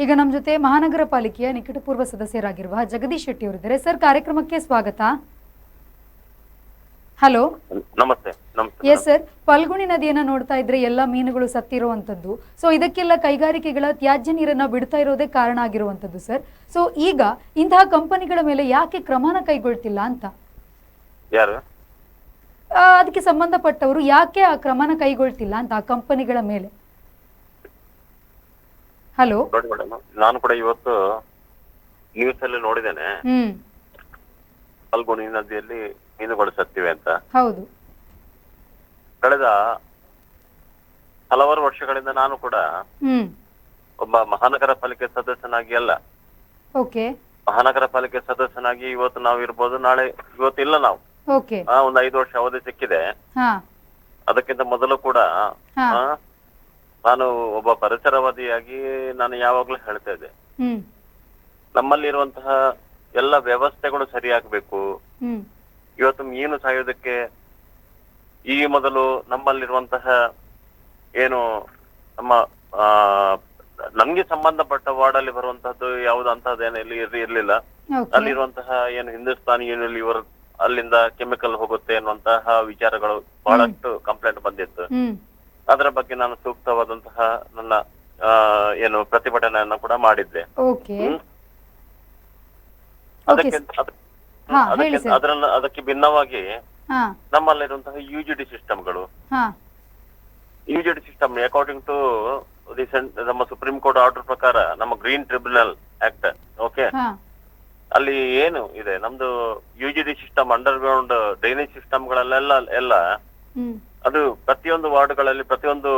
ಈಗ ನಮ್ಮ ಜೊತೆ ಮಹಾನಗರ ಪಾಲಿಕೆಯ ನಿಕಟಪೂರ್ವ ಸದಸ್ಯರಾಗಿರುವ ಜಗದೀಶ್ ಶೆಟ್ಟಿ ಅವರಿದ್ದಾರೆ. ಸರ್, ಕಾರ್ಯಕ್ರಮಕ್ಕೆ ಸ್ವಾಗತ. ಹಲೋ, ನಮಸ್ತೆ. ಎಸ್ ಸರ್, ಫಲ್ಗುಣಿ ನದಿಯನ್ನ ನೋಡ್ತಾ ಇದ್ರೆ ಎಲ್ಲ ಮೀನುಗಳು ಸತ್ತಿರುವಂತದ್ದು. ಸೊ ಇದಕ್ಕೆಲ್ಲ ಕೈಗಾರಿಕೆಗಳ ತ್ಯಾಜ್ಯ ನೀರನ್ನ ಬಿಡ್ತಾ ಇರೋದೇ ಕಾರಣ ಆಗಿರುವಂತದ್ದು ಸರ್. ಸೊ ಈಗ ಇಂತಹ ಕಂಪನಿಗಳ ಮೇಲೆ ಯಾಕೆ ಕ್ರಮನ ಕೈಗೊಳ್ತಿಲ್ಲ ಅಂತ? ಯಾರು ಅದಕ್ಕೆ ಸಂಬಂಧಪಟ್ಟವರು ಯಾಕೆ ಆ ಕ್ರಮನ ಕೈಗೊಳ್ತಿಲ್ಲ ಅಂತ ಆ ಕಂಪನಿಗಳ ಮೇಲೆ? ಹಲೋ, ನೋಡಿ ಮೇಡಮ್, ನಾನು ಕೂಡ ಇವತ್ತು ನ್ಯೂಸ್ ಅಲ್ಲಿ ನೋಡಿದ್ದೇನೆ ಫಲ್ಗುಣಿ ನದಿಯಲ್ಲಿ ಮೀನುಗಳು ಸತ್ತಿವೆ ಅಂತ. ಹೌದು. ಕಳೆದ ಹಲವಾರು ವರ್ಷಗಳಿಂದ ನಾನು ಕೂಡ ಒಬ್ಬ ಮಹಾನಗರ ಪಾಲಿಕೆ ಸದಸ್ಯನಾಗಿ ಅಲ್ಲ, ಮಹಾನಗರ ಪಾಲಿಕೆ ಸದಸ್ಯನಾಗಿ ಇವತ್ತು ನಾವು ಇರ್ಬೋದು, ನಾಳೆ ಇವತ್ತಿಲ್ಲ ನಾವು. ಒಂದು 5 ವರ್ಷ ಅವಧಿ ಸಿಕ್ಕಿದೆ. ಅದಕ್ಕಿಂತ ಮೊದಲು ಕೂಡ ನಾನು ಒಬ್ಬ ಪರಿಸರವಾದಿಯಾಗಿ ನಾನು ಯಾವಾಗ್ಲೂ ಹೇಳ್ತಾ ಇದ್ದೆ, ನಮ್ಮಲ್ಲಿರುವಂತಹ ಎಲ್ಲ ವ್ಯವಸ್ಥೆಗಳು ಸರಿಯಾಗಬೇಕು. ಇವತ್ತು ಮೀನು ಸಾಯೋದಕ್ಕೆ ಈ ಮೊದಲು ನಮ್ಮಲ್ಲಿರುವಂತಹ ಏನು ನಮ್ಮ ನಮ್ಗೆ ಸಂಬಂಧಪಟ್ಟ ವಾರ್ಡ್ ಅಲ್ಲಿ ಬರುವಂತಹದ್ದು ಯಾವ್ದು ಅಂತಹದ್ದೇನು ಇರ್ಲಿಲ್ಲ. ಅಲ್ಲಿರುವಂತಹ ಏನು ಹಿಂದೂಸ್ತಾನಿ ಯೂನಿಲಿವರ್ ಅಲ್ಲಿಂದ ಕೆಮಿಕಲ್ ಹೋಗುತ್ತೆ ಅನ್ನುವಂತಹ ವಿಚಾರಗಳು ಬಹಳಷ್ಟು ಕಂಪ್ಲೇಂಟ್ ಬಂದಿತ್ತು. ಅದರ ಬಗ್ಗೆ ನಾನು ಸೂಕ್ತವಾದಂತಹ ನನ್ನ ಏನು ಪ್ರತಿಭಟನೆಯನ್ನ ಕೂಡ ಮಾಡಿದ್ದೆ. ಅದಕ್ಕೆ ಭಿನ್ನವಾಗಿ ನಮ್ಮಲ್ಲಿರುವಂತಹ ಯುಜಿಡಿ ಸಿಸ್ಟಮ್ಗಳು, ಯುಜಿಡಿ ಸಿಸ್ಟಮ್ ಅಕಾರ್ಡಿಂಗ್ ಟು ನಮ್ಮ ಸುಪ್ರೀಂ ಕೋರ್ಟ್ ಆರ್ಡರ್ ಪ್ರಕಾರ ನಮ್ಮ ಗ್ರೀನ್ ಟ್ರಿಬ್ಯುನಲ್ ಆಕ್ಟ್, ಓಕೆ, ಅಲ್ಲಿ ಏನು ಇದೆ ನಮ್ದು UGD system, underground drainage system ಗಳಲ್ಲೆಲ್ಲ ಅದು ಪ್ರತಿಯೊಂದು ವಾರ್ಡ್ಗಳಲ್ಲಿ ಪ್ರತಿಯೊಂದು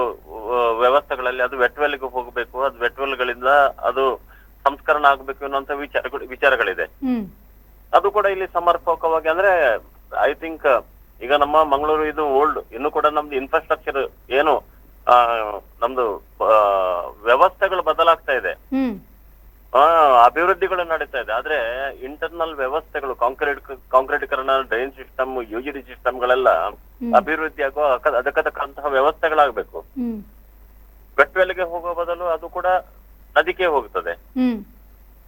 ವ್ಯವಸ್ಥೆಗಳಲ್ಲಿ ಅದು ವೆಟ್ವೆಲ್ಗೆ ಹೋಗಬೇಕು. ಅದು ವೆಟ್ವೆಲ್ಗಳಿಂದ ಅದು ಸಂಸ್ಕರಣ ಆಗ್ಬೇಕು ಅನ್ನುವಂತ ವಿಚಾರಗಳಿದೆ. ಅದು ಕೂಡ ಇಲ್ಲಿ ಸಮರ್ಪಕವಾಗಿ, ಅಂದ್ರೆ ಐ ಥಿಂಕ್ ಈಗ ನಮ್ಮ ಮಂಗಳೂರು ಇದು ಓಲ್ಡ್, ಇನ್ನು ಕೂಡ ನಮ್ದು ಇನ್ಫ್ರಾಸ್ಟ್ರಕ್ಚರ್ ಏನು ನಮ್ದು ವ್ಯವಸ್ಥೆಗಳು ಬದಲಾಗ್ತಾ ಇದೆ, ಅಭಿವೃದ್ಧಿಗಳು ನಡೀತಾ ಇದೆ. ಆದ್ರೆ ಇಂಟರ್ನಲ್ ವ್ಯವಸ್ಥೆಗಳು ಕಾಂಕ್ರೀಟೀಕರಣ, ಡ್ರೈನ್ ಸಿಸ್ಟಮ್, ಯುಜಿಡಿ ಸಿಸ್ಟಮ್ ಗಳೆಲ್ಲ ಅಭಿವೃದ್ಧಿ ಆಗೋ ಅದಕ್ಕಂತಹ ವ್ಯವಸ್ಥೆಗಳಾಗಬೇಕು. ವೆಟ್ವೆಲ್ಗೆ ಹೋಗೋ ಬದಲು ಅದು ಕೂಡ ನದಿಗೆ ಹೋಗ್ತದೆ,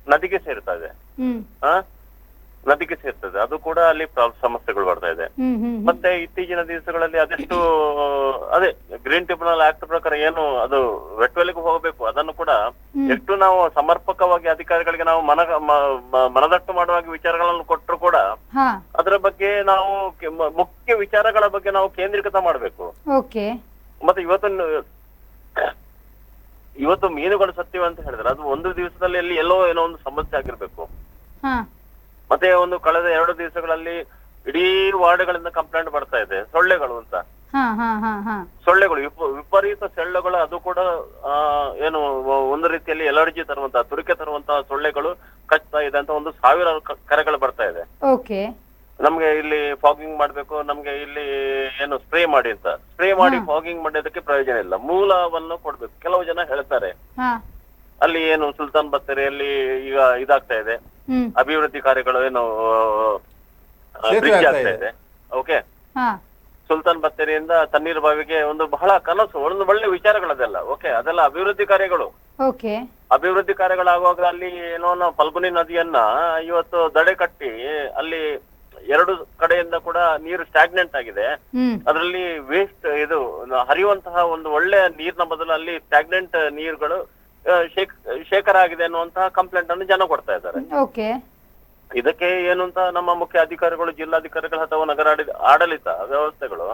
ನದಿಗೆ ಸೇರ್ತದೆ, ನದಿಗೆ ಸೇರ್ತದೆ. ಅದು ಕೂಡ ಅಲ್ಲಿ ಸಮಸ್ಯೆಗಳು ಬರ್ತಾ ಇದೆ. ಮತ್ತೆ ಇತ್ತೀಚಿನ ದಿವಸಗಳಲ್ಲಿ ಅದೆಷ್ಟು ಅದೇ ಗ್ರೀನ್ ಟ್ರಿಬ್ಯುನಲ್ ಆಕ್ಟ್ ಪ್ರಕಾರ ಏನು ಅದು ವೆಟ್ವೆಲ್ಗೆ ಹೋಗಬೇಕು, ಅದನ್ನು ಕೂಡ ಎಷ್ಟು ನಾವು ಸಮರ್ಪಕವಾಗಿ ಅಧಿಕಾರಿಗಳಿಗೆ ನಾವು ಮನದಟ್ಟು ಮಾಡುವ ವಿಚಾರಗಳನ್ನು ಕೊಟ್ಟರು ಕೂಡ ಅದರ ಬಗ್ಗೆ ನಾವು ಮುಖ್ಯ ವಿಚಾರಗಳ ಬಗ್ಗೆ ನಾವು ಕೇಂದ್ರೀಕೃತ ಮಾಡಬೇಕು. ಮತ್ತೆ ಇವತ್ತು ಮೀನುಗಳು ಸತ್ತಿವೆ ಅಂತ ಹೇಳಿದ್ರೆ ಅದು ಒಂದು ದಿವಸದಲ್ಲಿ ಅಲ್ಲಿ ಎಲ್ಲೋ ಏನೋ ಒಂದು ಸಮಸ್ಯೆ ಆಗಿರ್ಬೇಕು. ಮತ್ತೆ ಒಂದು ಕಳೆದ 2 ದಿವಸಗಳಲ್ಲಿ ಇಡೀ ವಾರ್ಡ್ಗಳಿಂದ ಕಂಪ್ಲೇಂಟ್ ಬರ್ತಾ ಇದೆ, ಸೊಳ್ಳೆಗಳು ಅಂತ. ಸೊಳ್ಳೆಗಳು ವಿಪರೀತ ಸೊಳ್ಳೆಗಳು, ಅದು ಕೂಡ ಏನು ಒಂದು ರೀತಿಯಲ್ಲಿ ಎಲರ್ಜಿ ತರುವಂತಹ, ತುರಿಕೆ ತರುವಂತಹ ಸೊಳ್ಳೆಗಳು ಕಚ್ತಾ ಇದೆ ಅಂತ 1,000 ಕರೆಗಳು ಬರ್ತಾ ಇದೆ. ನಮ್ಗೆ ಇಲ್ಲಿ ಫಾಗಿಂಗ್ ಮಾಡ್ಬೇಕು, ನಮ್ಗೆ ಇಲ್ಲಿ ಏನು ಸ್ಪ್ರೇ ಮಾಡಿ ಅಂತ. ಸ್ಪ್ರೇ ಮಾಡಿ ಫಾಗಿಂಗ್ ಮಾಡೋದಕ್ಕೆ ಪ್ರಯೋಜನ ಇಲ್ಲ, ಮೂಲವನ್ನು ಕೊಡ್ಬೇಕು. ಕೆಲವು ಜನ ಹೇಳ್ತಾರೆ ಅಲ್ಲಿ ಏನು ಸುಲ್ತಾನ್ ಬತ್ತೇರಿಯಲ್ಲಿ ಈಗ ಇದಾಗ್ತಾ ಇದೆ, ಅಭಿವೃದ್ಧಿ ಕಾರ್ಯಗಳು ಏನು ಬ್ರಿಡ್ಜ್ ಆಗ್ತಾ ಇದೆ, ಓಕೆ, ಸುಲ್ತಾನ್ ಬತ್ತೇರಿಯಿಂದ ತಣ್ಣೀರ್ ಬಾವಿಗೆ ಒಂದು ಬಹಳ ಕನಸು, ಒಂದು ಒಳ್ಳೆ ವಿಚಾರಗಳದೆಲ್ಲ, ಓಕೆ, ಅದೆಲ್ಲ ಅಭಿವೃದ್ಧಿ ಕಾರ್ಯಗಳು. ಅಭಿವೃದ್ಧಿ ಕಾರ್ಯಗಳಾಗುವಾಗ ಅಲ್ಲಿ ಏನೋ ಫಲ್ಗುಣಿ ನದಿಯನ್ನ ಇವತ್ತು ದಡೆ ಕಟ್ಟಿ ಅಲ್ಲಿ 2 ಕಡೆಯಿಂದ ಕೂಡ ನೀರು ಸ್ಟಾಗ್ನೆಂಟ್ ಆಗಿದೆ. ಅದರಲ್ಲಿ ವೇಸ್ಟ್ ಇದು ಹರಿಯುವಂತಹ ಒಂದು ಒಳ್ಳೆ ನೀರಿನ ಬದಲು ಅಲ್ಲಿ ಸ್ಟಾಗ್ನೆಂಟ್ ನೀರುಗಳು ಶೇಖರ ಆಗಿದೆ ಅನ್ನುವಂತಹ ಕಂಪ್ಲೇಂಟ್ ಅನ್ನು ಜನ ಕೊಡ್ತಾ ಇದ್ದಾರೆ. ಇದಕ್ಕೆ ಏನು ಅಂತ ನಮ್ಮ ಮುಖ್ಯ ಅಧಿಕಾರಿಗಳು, ಜಿಲ್ಲಾಧಿಕಾರಿಗಳು ಅಥವಾ ನಗರ ಆಡಳಿತ ವ್ಯವಸ್ಥೆಗಳು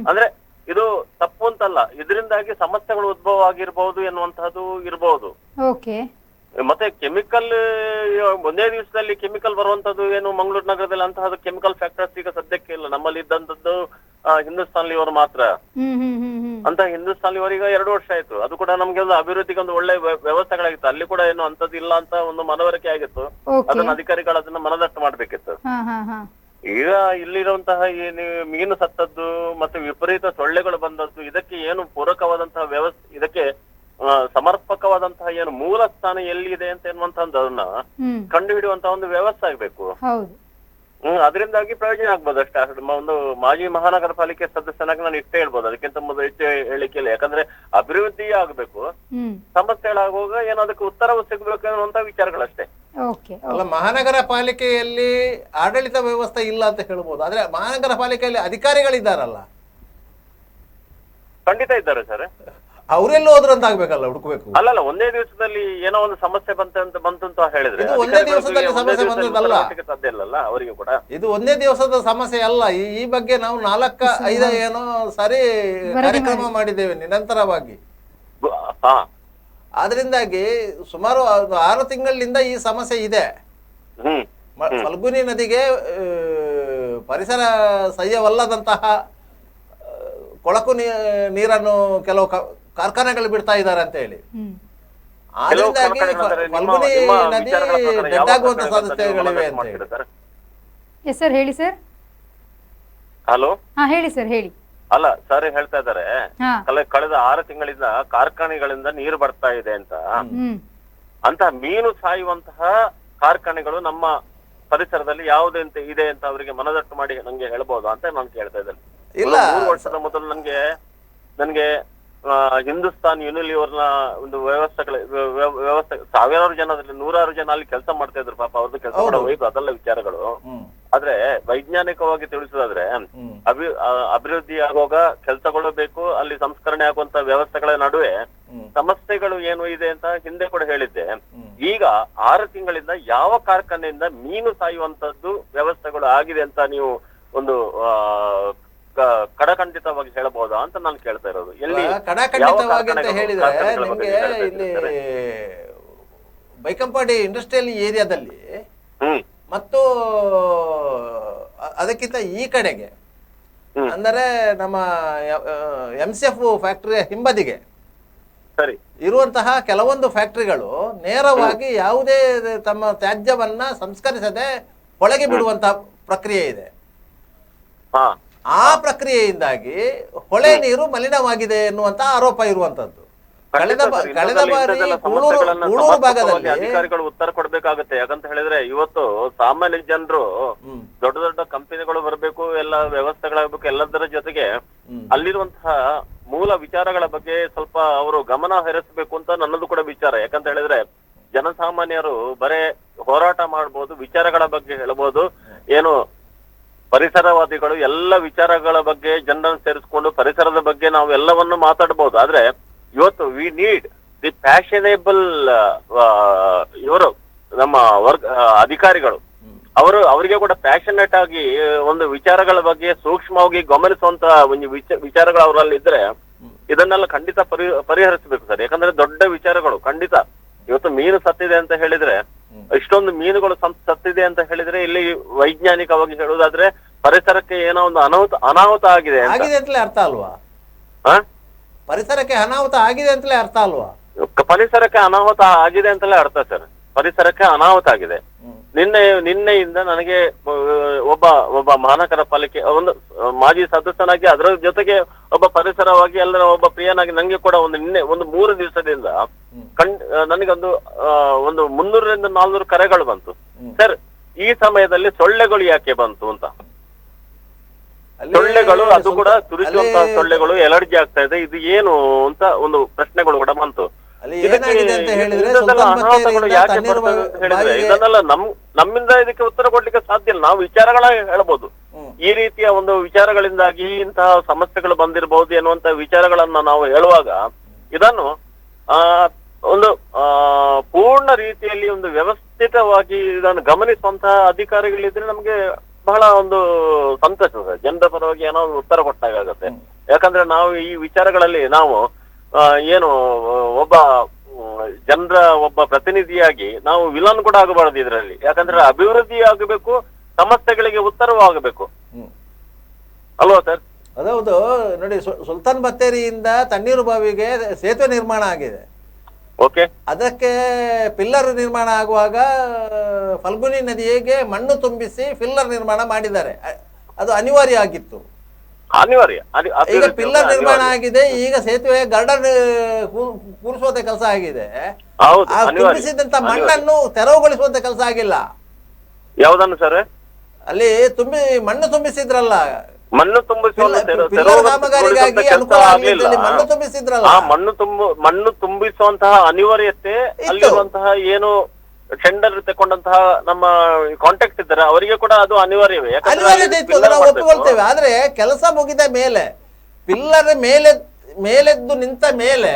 ಅಂದ್ರೆ ಇದು ತಪ್ಪು ಅಂತಲ್ಲ, ಇದರಿಂದಾಗಿ ಸಮಸ್ಯೆಗಳು ಉದ್ಭವ ಆಗಿರ್ಬಹುದು ಎನ್ನುವಂತಹದ್ದು ಇರಬಹುದು. ಮತ್ತೆ ಕೆಮಿಕಲ್ ಒಂದೇ ದಿವಸದಲ್ಲಿ ಕೆಮಿಕಲ್ ಬರುವಂತದ್ದು ಏನು ಮಂಗಳೂರು ನಗರದಲ್ಲಿ ಅಂತಹದ್ದು ಕೆಮಿಕಲ್ ಫ್ಯಾಕ್ಟರೀಸ್ ಈಗ ಸದ್ಯಕ್ಕೆ ಇಲ್ಲ. ನಮ್ಮಲ್ಲಿ ಇದ್ದಂತದ್ದು ಹಿಂದೂಸ್ತಾನ್ ಲಿವರ್ ಮಾತ್ರ. ಅಂತ ಹಿಂದೂಸ್ತಾನ್ ಲಿವರ್ ಈಗ 2 ವರ್ಷ ಆಯ್ತು. ಅದು ಕೂಡ ನಮ್ಗೆ ಒಂದು ಅಭಿವೃದ್ಧಿಗೆ ಒಂದು ಒಳ್ಳೆ ವ್ಯವಸ್ಥೆಗಳಾಗಿತ್ತು. ಅಲ್ಲಿ ಕೂಡ ಏನು ಅಂತದ್ದು ಇಲ್ಲ ಅಂತ ಒಂದು ಮನವರಿಕೆ ಆಗಿತ್ತು. ಅದನ್ನ ಅಧಿಕಾರಿಗಳು ಅದನ್ನ ಮನದಟ್ಟು ಮಾಡ್ಬೇಕಿತ್ತು. ಈಗ ಇಲ್ಲಿರುವಂತಹ ಏನು ಮೀನು ಸತ್ತದ್ದು ಮತ್ತೆ ವಿಪರೀತ ಸೊಳ್ಳೆಗಳು ಬಂದದ್ದು, ಇದಕ್ಕೆ ಏನು ಪೂರಕವಾದಂತಹ ವ್ಯವಸ್ಥೆ, ಇದಕ್ಕೆ ಸಮರ್ಪಕವಾದಂತಹ ಏನು ಮೂಲ ಸ್ಥಾನ ಎಲ್ಲಿದೆ ಅಂತ ಎನ್ನುವಂತಹದನ್ನ ಕಂಡು ಹಿಡಿಯುವಂತಹ ಒಂದು ವ್ಯವಸ್ಥೆ ಆಗ್ಬೇಕು. ಅದರಿಂದಾಗಿ ಪ್ರಯೋಜನ ಆಗ್ಬೋದು ಅಷ್ಟೇ. ಒಂದು ಮಾಜಿ ಮಹಾನಗರ ಪಾಲಿಕೆ ಸದಸ್ಯನಾಗಿ ನಾನು ಇಷ್ಟೇ ಹೇಳ್ಬೋದು, ಅದಕ್ಕಿಂತ ಮೊದಲು ಹೆಚ್ಚು ಹೇಳಿಕೆಲ್ಲ. ಯಾಕಂದ್ರೆ ಅಭಿವೃದ್ಧಿ ಆಗ್ಬೇಕು, ಸಮಸ್ಯೆಗಳಾಗುವಾಗ ಏನೋ ಅದಕ್ಕೆ ಉತ್ತರವು ಸಿಗ್ಬೇಕು ಅನ್ನುವಂತ ವಿಚಾರಗಳಷ್ಟೇ. ಅಲ್ಲ, ಮಹಾನಗರ ಪಾಲಿಕೆಯಲ್ಲಿ ಆಡಳಿತ ವ್ಯವಸ್ಥೆ ಇಲ್ಲ ಅಂತ ಹೇಳ್ಬೋದು, ಆದ್ರೆ ಮಹಾನಗರ ಪಾಲಿಕೆಯಲ್ಲಿ ಅಧಿಕಾರಿಗಳಿದ್ದಾರಲ್ಲ. ಖಂಡಿತ ಇದ್ದಾರೆ ಸರ್. ಅವರೆಲ್ಲ ಹೋದ್ರು ಅಂತ ಆಗ್ಬೇಕಲ್ಲ, ಹುಡುಕ್ಬೇಕು. ಅಲ್ಲಲ್ಲ, ಒಂದೇ ದಿವಸದಲ್ಲಿ ಏನೋ ಒಂದು ಸಮಸ್ಯೆ ಬಂತು ಅಂತ ಹೇಳಿದ್ರೆ ಒಂದೇ ದಿವಸದಲ್ಲಿ ಸಮಸ್ಯೆ ಬಂದದಲ್ಲ, ಸಾಧ್ಯ ಇಲ್ಲಲ್ಲ ಅವರಿಗೆ ಕೂಡ. ಇದು ಒಂದೇ ದಿವಸದ ಸಮಸ್ಯೆ ಅಲ್ಲ. ಈ ಬಗ್ಗೆ ನಾವು 4-5 ಏನೋ ಸರಿ ಕಾರ್ಯಕ್ರಮ ಮಾಡಿದ್ದೇವೆ ನಿರಂತರವಾಗಿ. ಆದ್ರಿಂದಾಗಿ ಸುಮಾರು 6 ತಿಂಗಳಿಂದ ಈ ಸಮಸ್ಯೆ ಇದೆ. ಫಲ್ಗುನಿ ನದಿಗೆ ಪರಿಸರ ಸಹ್ಯವಲ್ಲದಂತಹ ಕೊಳಕು ನೀರನ್ನು ಕೆಲವು ಕಾರ್ಖಾನೆಗಳು ಬಿಡ್ತಾ ಇದ್ದಾರೆ ಅಂತ ಹೇಳಿ. ಆದ್ರಿಂದಾಗಿ ಫಲ್ಗುನಿ ನದಿ ಡೆಡ್ ಸಾಧ್ಯತೆಗಳಿವೆ ಅಂತ ಹೇಳಿ. ಸರ್ ಹೇಳಿ ಸರ್. ಹಲೋ, ಹೇಳಿ ಸರ್, ಹೇಳಿ. ಅಲ್ಲ ಸರ್, ಹೇಳ್ತಾ ಇದ್ದಾರೆ ಕಳೆದ 6 ತಿಂಗಳಿಂದ ಕಾರ್ಖಾನೆಗಳಿಂದ ನೀರು ಬರ್ತಾ ಇದೆ ಅಂತ ಮೀನು ಸಾಯುವಂತಹ ಕಾರ್ಖಾನೆಗಳು ನಮ್ಮ ಪರಿಸರದಲ್ಲಿ ಯಾವುದಂತ ಇದೆ ಅಂತ ಅವರಿಗೆ ಮನದಟ್ಟು ಮಾಡಿ ನಂಗೆ ಹೇಳ್ಬೋದು ಅಂತ ನಾನು ಕೇಳ್ತಾ ಇದ್ದೇನೆ. 3 ವರ್ಷದ ಮೊದಲು ನನ್ಗೆ ಹಿಂದೂಸ್ತಾನ್ ಯೂನಿಲಿವರ್ನ ಒಂದು ವ್ಯವಸ್ಥೆ ಸಾವಿರಾರು ಜನದಲ್ಲಿ 100 ಜನ ಅಲ್ಲಿ ಕೆಲಸ ಮಾಡ್ತಾ ಇದ್ರು. ಪಾಪ ಅವ್ರದ್ದು ಕೆಲಸ ಕೂಡ ಹೋಯ್ತು, ಅದೆಲ್ಲ ವಿಚಾರಗಳು. ಆದ್ರೆ ವೈಜ್ಞಾನಿಕವಾಗಿ ತಿಳಿಸೋದಾದ್ರೆ ಅಭಿವೃದ್ಧಿ ಆಗುವಾಗ ಕೆಲಸಗಳು ಬೇಕು, ಅಲ್ಲಿ ಸಂಸ್ಕರಣೆ ಆಗುವಂತ ವ್ಯವಸ್ಥೆಗಳ ನಡುವೆ ಸಮಸ್ಯೆಗಳು ಏನು ಇದೆ ಅಂತ ಹಿಂದೆ ಕೂಡ ಹೇಳಿದ್ದೆ. ಈಗ 6 ತಿಂಗಳಿಂದ ಯಾವ ಕಾರ್ಖಾನೆಯಿಂದ ಮೀನು ಸಾಯುವಂತದ್ದು ವ್ಯವಸ್ಥೆಗಳು ಆಗಿದೆ ಅಂತ ನೀವು ಒಂದು ಕಡಖಂಡಿತವಾಗಿ ಹೇಳಬಹುದಾ ಅಂತ ನಾನು ಕೇಳ್ತಾ ಇರೋದು. ಎಲ್ಲಿ ಕಡಖಂಡಿತವಾಗಿ ಅಂತ ಹೇಳಿದ್ರೆ ನಿಮ್ಗೆ ಇಲ್ಲಿ ಬೈಕಂಪಾಡಿ ಇಂಡಸ್ಟ್ರಿಯಲ್ ಏರಿಯಾದಲ್ಲಿ ಮತ್ತು ಅದಕ್ಕಿಂತ ಈ ಕಡೆಗೆ ಅಂದರೆ ನಮ್ಮ MCF ಫ್ಯಾಕ್ಟರಿಯ ಹಿಂಬದಿಗೆ ಇರುವಂತಹ ಕೆಲವೊಂದು ಫ್ಯಾಕ್ಟರಿಗಳು ನೇರವಾಗಿ ಯಾವುದೇ ತಮ್ಮ ತ್ಯಾಜ್ಯವನ್ನ ಸಂಸ್ಕರಿಸದೆ ಹೊಳೆಗೆ ಬಿಡುವಂತಹ ಪ್ರಕ್ರಿಯೆ ಇದೆ. ಆ ಪ್ರಕ್ರಿಯೆಯಿಂದಾಗಿ ಹೊಳೆ ನೀರು ಮಲಿನವಾಗಿದೆ ಎನ್ನುವಂತ ಆರೋಪ ಇರುವಂತದ್ದು. ಕಳೆದ ಬಾರಿ ಕೂಳೂರು ಭಾಗದಲ್ಲಿ ಅಧಿಕಾರಿಗಳು ಉತ್ತರ ಕೊಡ್ಬೇಕಾಗತ್ತೆ. ಯಾಕಂತ ಹೇಳಿದ್ರೆ ಇವತ್ತು ಸಾಮಾನ್ಯ ಜನರು ದೊಡ್ಡ ದೊಡ್ಡ ಕಂಪನಿಗಳು ಬರಬೇಕು, ಎಲ್ಲ ವ್ಯವಸ್ಥೆಗಳಾಗಬೇಕು, ಎಲ್ಲದರ ಜೊತೆಗೆ ಅಲ್ಲಿರುವಂತಹ ಮೂಲ ವಿಚಾರಗಳ ಬಗ್ಗೆ ಸ್ವಲ್ಪ ಅವರು ಗಮನ ಹರಿಸಬೇಕು ಅಂತ ನನ್ನದು ಕೂಡ ವಿಚಾರ. ಯಾಕಂತ ಹೇಳಿದ್ರೆ ಜನಸಾಮಾನ್ಯರು ಬರೇ ಹೋರಾಟ ಮಾಡ್ಬೋದು, ವಿಚಾರಗಳ ಬಗ್ಗೆ ಹೇಳ್ಬೋದು, ಏನು ಪರಿಸರವಾದಿಗಳು ಎಲ್ಲ ವಿಚಾರಗಳ ಬಗ್ಗೆ ಜನರನ್ನು ಸೇರಿಸ್ಕೊಂಡು ಪರಿಸರದ ಬಗ್ಗೆ ನಾವು ಎಲ್ಲವನ್ನು ಮಾತಾಡಬಹುದು. ಆದ್ರೆ ಇವತ್ತು ವಿ ನೀಡ್ ದಿ ಪ್ಯಾಷನೇಬಲ್ ಇವರು ನಮ್ಮ ಅಧಿಕಾರಿಗಳು, ಅವರಿಗೆ ಕೂಡ ಪ್ಯಾಷನೇಟ್ ಆಗಿ ಒಂದು ವಿಚಾರಗಳ ಬಗ್ಗೆ ಸೂಕ್ಷ್ಮವಾಗಿ ಗಮನಿಸುವಂತ ಒಂದು ವಿಚಾರಗಳು ಅವರಲ್ಲಿ ಇದ್ರೆ ಇದನ್ನೆಲ್ಲ ಖಂಡಿತ ಪರಿಹರಿಸಬೇಕು ಸರ್. ಯಾಕಂದ್ರೆ ದೊಡ್ಡ ವಿಚಾರಗಳು ಖಂಡಿತ ಇವತ್ತು ಮೀನು ಸತ್ತಿದೆ ಅಂತ ಹೇಳಿದ್ರೆ, ಇಷ್ಟೊಂದು ಮೀನುಗಳು ಸತ್ತಿದೆ ಅಂತ ಹೇಳಿದ್ರೆ, ಇಲ್ಲಿ ವೈಜ್ಞಾನಿಕವಾಗಿ ಹೇಳುವುದಾದ್ರೆ ಪರಿಸರಕ್ಕೆ ಏನೋ ಒಂದು ಅನಾಹುತ ಆಗಿದೆ ಅಂತಲೇ ಅರ್ಥ ಅಲ್ವಾ? ಪರಿಸರಕ್ಕೆ ಅನಾಹುತ ಆಗಿದೆ ಅಂತಲೇ ಅರ್ಥ ಅಲ್ವಾ? ಪರಿಸರಕ್ಕೆ ಅನಾಹುತ ಆಗಿದೆ ಅಂತಲೇ ಅರ್ಥ ಸರ್. ಪರಿಸರಕ್ಕೆ ಅನಾಹುತ ಆಗಿದೆ. ನಿನ್ನೆಯಿಂದ ನನಗೆ ಒಬ್ಬ ಮಹಾನಗರ ಪಾಲಿಕೆ ಒಂದು ಮಾಜಿ ಸದಸ್ಯನಾಗಿ ಅದರ ಜೊತೆಗೆ ಒಬ್ಬ ಪರಿಸರವಾಗಿ ಎಲ್ಲರ ಒಬ್ಬ ಪ್ರಿಯನಾಗಿ ನಂಗೆ ಕೂಡ ಒಂದು 3 ದಿವಸದಿಂದ ನನಗೊಂದು 300ರಿಂದ 400 ಕರೆಗಳು ಬಂತು. ಸರ್, ಈ ಸಮಯದಲ್ಲಿ ಸೊಳ್ಳೆಗಳು ಯಾಕೆ ಬಂತು ಅಂತ. ಸೊಳ್ಳೆಗಳು, ಅದು ಕೂಡ ತುರಿಸುವಂತಹ ಸೊಳ್ಳೆಗಳು ಅಲರ್ಜಿ ಆಗ್ತಾ ಇದೆ, ಇದು ಏನು ಅಂತ ಒಂದು ಪ್ರಶ್ನೆಗಳು ಕೂಡ ಬಂತು. ಅನಾಹುತಗಳು ಯಾಕೆ ಬರ್ತದೆ ಅಂತ ಹೇಳಿದ್ರೆ ಇದನ್ನೆಲ್ಲ ನಮ್ಮಿಂದ ಇದಕ್ಕೆ ಉತ್ತರ ಕೊಡ್ಲಿಕ್ಕೆ ಸಾಧ್ಯ ಇಲ್ಲ. ನಾವು ವಿಚಾರಗಳ ಹೇಳ್ಬೋದು, ಈ ರೀತಿಯ ಒಂದು ವಿಚಾರಗಳಿಂದಾಗಿ ಇಂತಹ ಸಮಸ್ಯೆಗಳು ಬಂದಿರಬಹುದು ಎನ್ನುವಂತ ವಿಚಾರಗಳನ್ನ ನಾವು ಹೇಳುವಾಗ ಇದನ್ನು ಒಂದು ಪೂರ್ಣ ರೀತಿಯಲ್ಲಿ ಒಂದು ವ್ಯವಸ್ಥಿತವಾಗಿ ಇದನ್ನು ಗಮನಿಸುವಂತಹ ಅಧಿಕಾರಿಗಳಿದ್ರೆ ನಮ್ಗೆ ಬಹಳ ಒಂದು ಸಂತೋಷ ಸರ್. ಜನರ ಪರವಾಗಿ ಏನೋ ಒಂದು ಉತ್ತರ ಕೊಟ್ಟಾಗತ್ತೆ. ಯಾಕಂದ್ರೆ ನಾವು ಈ ವಿಚಾರಗಳಲ್ಲಿ ನಾವು ಏನು ಒಬ್ಬ ಪ್ರತಿನಿಧಿಯಾಗಿ ನಾವು ವಿಲನ್ ಕೂಡ ಆಗಬಾರದು ಇದರಲ್ಲಿ. ಯಾಕಂದ್ರೆ ಅಭಿವೃದ್ಧಿ ಆಗಬೇಕು, ಸಮಸ್ಯೆಗಳಿಗೆ ಉತ್ತರವೂ ಆಗಬೇಕು ಅಲ್ವಾ ಸರ್? ಅದೌದು ನೋಡಿ, ಸುಲ್ತಾನ್ ಬತ್ತೇರಿಯಿಂದ ತಣ್ಣೀರು ಬಾವಿಗೆ ಸೇತುವೆ ನಿರ್ಮಾಣ ಆಗಿದೆ. ಓಕೆ, ಅದಕ್ಕೆ ಪಿಲ್ಲರ್ ನಿರ್ಮಾಣ ಆಗುವಾಗ ಫಲ್ಗುನಿ ನದಿಗೆ ಮಣ್ಣು ತುಂಬಿಸಿ ಪಿಲ್ಲರ್ ನಿರ್ಮಾಣ ಮಾಡಿದ್ದಾರೆ. ಅದು ಅನಿವಾರ್ಯ ಆಗಿತ್ತು. ಈಗ ಪಿಲ್ಲರ್ ನಿರ್ಮಾಣ ಆಗಿದೆ, ಈಗ ಸೇತುವೆ ಗಾರ್ಡನ್ ಕೂರಿಸುವಂತ ಕೆಲಸ ಆಗಿದೆ. ತುಂಬಿಸಿದಂತ ಮಣ್ಣನ್ನು ತೆರವುಗೊಳಿಸುವಂತ ಕೆಲಸ ಆಗಿಲ್ಲ. ಯಾವುದನ್ನು ಸರ್? ಅಲ್ಲಿ ಮಣ್ಣು ತುಂಬಿಸಿದ್ರಲ್ಲ, ಮಣ್ಣು ತುಂಬಿಸುವ ಪಿಲ್ಲರ್ ಕಾಮಗಾರಿಗಾಗಿ ಅನುಕೂಲ ಆಗ್ಲಿ ಅಂತೇಳಿ ಮಣ್ಣು ತುಂಬಿಸಿದ್ರಲ್ಲ. ಮಣ್ಣು ತುಂಬಿಸುವಂತಹ ಅನಿವಾರ್ಯತೆ ಅಲ್ಲಿರುವಂತಹ ಏನು ಟೆಂಡರ್ ತಗೊಂಡಂತಹ ನಮ್ಮ ಕಾಂಟ್ಯಾಕ್ಟ್ ಇದ್ದಾರೆ ಅವರಿಗೆ ಕೂಡ ಅದು ಅನಿವಾರ್ಯವೇ? ಅನಿವಾರ್ಯತೆ ಇತ್ತು, ನಾವು ಒಪ್ಪಿಕೊಳ್ತೇವೆ. ಆದ್ರೆ ಕೆಲಸ ಮುಗಿದ ಮೇಲೆ ಪಿಲ್ಲರ್ ಮೇಲೆದ್ದು ನಿಂತ ಮೇಲೆ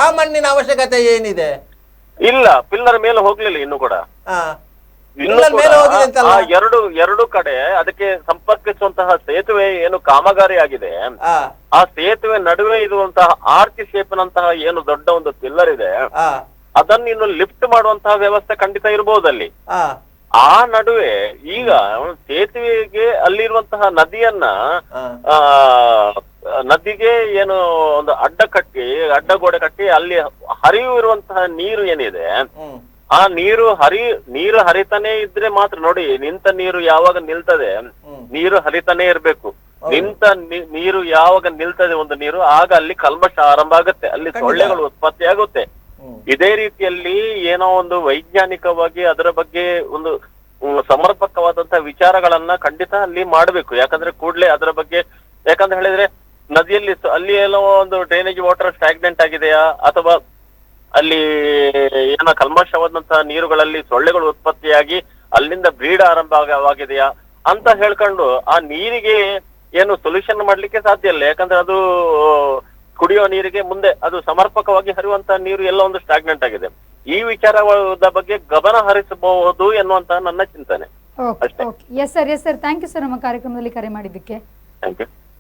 ಆ ಮಣ್ಣಿನ ಅವಶ್ಯಕತೆ ಏನಿದೆ? ಇಲ್ಲ, ಪಿಲ್ಲರ್ ಮೇಲೆ ಹೋಗ್ಲಿಲ್ಲ ಇನ್ನು ಕೂಡ. ಎರಡು ಕಡೆ ಅದಕ್ಕೆ ಸಂಪರ್ಕಿಸುವಂತಹ ಸೇತುವೆ ಏನು ಕಾಮಗಾರಿ ಆಗಿದೆ, ಆ ಸೇತುವೆ ನಡುವೆ ಇರುವಂತಹ ಆರ್ಚ್ ಶೇಪ್ನಂತಹ ಏನು ದೊಡ್ಡ ಒಂದು ಪಿಲ್ಲರ್ ಇದೆ, ಅದನ್ನು ಇನ್ನು ಲಿಫ್ಟ್ ಮಾಡುವಂತಹ ವ್ಯವಸ್ಥೆ ಖಂಡಿತ ಇರಬಹುದಲ್ಲಿ. ಆ ನಡುವೆ ಈಗ ಸೇತುವೆಗೆ ಅಲ್ಲಿರುವಂತಹ ನದಿಯನ್ನ ನದಿಗೆ ಏನು ಒಂದು ಅಡ್ಡಗೋಡೆ ಕಟ್ಟಿ ಅಲ್ಲಿ ಹರಿವು ಇರುವಂತಹ ನೀರು ಏನಿದೆ, ಆ ನೀರು ಹರಿತಾನೆ ಇದ್ರೆ ಮಾತ್ರ. ನೋಡಿ, ನಿಂತ ನೀರು ಯಾವಾಗ ನಿಲ್ತದೆ, ನೀರು ಹರಿತಾನೆ ಇರ್ಬೇಕು. ನಿಂತ ನೀರು ಯಾವಾಗ ನಿಲ್ತದೆ ಒಂದು ನೀರು, ಆಗ ಅಲ್ಲಿ ಕಲ್ಮಶ ಆರಂಭ ಆಗುತ್ತೆ, ಅಲ್ಲಿ ಸೊಳ್ಳೆಗಳು ಉತ್ಪತ್ತಿ ಆಗುತ್ತೆ. ಇದೇ ರೀತಿಯಲ್ಲಿ ಏನೋ ಒಂದು ವೈಜ್ಞಾನಿಕವಾಗಿ ಅದರ ಬಗ್ಗೆ ಒಂದು ಸಮರ್ಪಕವಾದಂತಹ ವಿಚಾರಗಳನ್ನ ಖಂಡಿತ ಅಲ್ಲಿ ಮಾಡ್ಬೇಕು. ಯಾಕಂದ್ರೆ ಕೂಡ್ಲೆ ಅದರ ಬಗ್ಗೆ, ಯಾಕಂತ ಹೇಳಿದ್ರೆ ನದಿಯಲ್ಲಿ ಅಲ್ಲಿ ಏನೋ ಒಂದು ಡ್ರೈನೇಜ್ ವಾಟರ್ ಸ್ಟಾಗ್ನೆಂಟ್ ಆಗಿದೆಯಾ, ಅಥವಾ ಅಲ್ಲಿ ಏನೋ ಕಲ್ಮಶವಾದಂತಹ ನೀರುಗಳಲ್ಲಿ ಸೊಳ್ಳೆಗಳು ಉತ್ಪತ್ತಿಯಾಗಿ ಅಲ್ಲಿಂದ ಬ್ರೀಡ್ ಆರಂಭವಾಗಿದೆಯಾ ಅಂತ ಹೇಳ್ಕೊಂಡು ಆ ನೀರಿಗೆ ಏನು ಸೊಲ್ಯೂಷನ್ ಮಾಡ್ಲಿಕ್ಕೆ ಸಾಧ್ಯ ಇಲ್ಲ. ಯಾಕಂದ್ರೆ ಅದು ಕುಡಿಯೋ ನೀರಿಗೆ ಮುಂದೆ ಅದು ಸಮರ್ಪಕವಾಗಿ ಹರಿಯುವಂತಹ ನೀರು ಎಲ್ಲ ಒಂದು ಸ್ಟಾಗ್ನೆಂಟ್ ಆಗಿದೆ. ಈ ವಿಚಾರದ ಬಗ್ಗೆ ಗಮನ ಹರಿಸಬಹುದು ಎನ್ನುವಂತ ನನ್ನ ಚಿಂತನೆ ಅಷ್ಟೇ. Yes sir, thank you sir ನಮ್ಮ ಕಾರ್ಯಕ್ರಮದಲ್ಲಿ ಕರೆ ಮಾಡಿದ್ದಕ್ಕೆ. Thank you.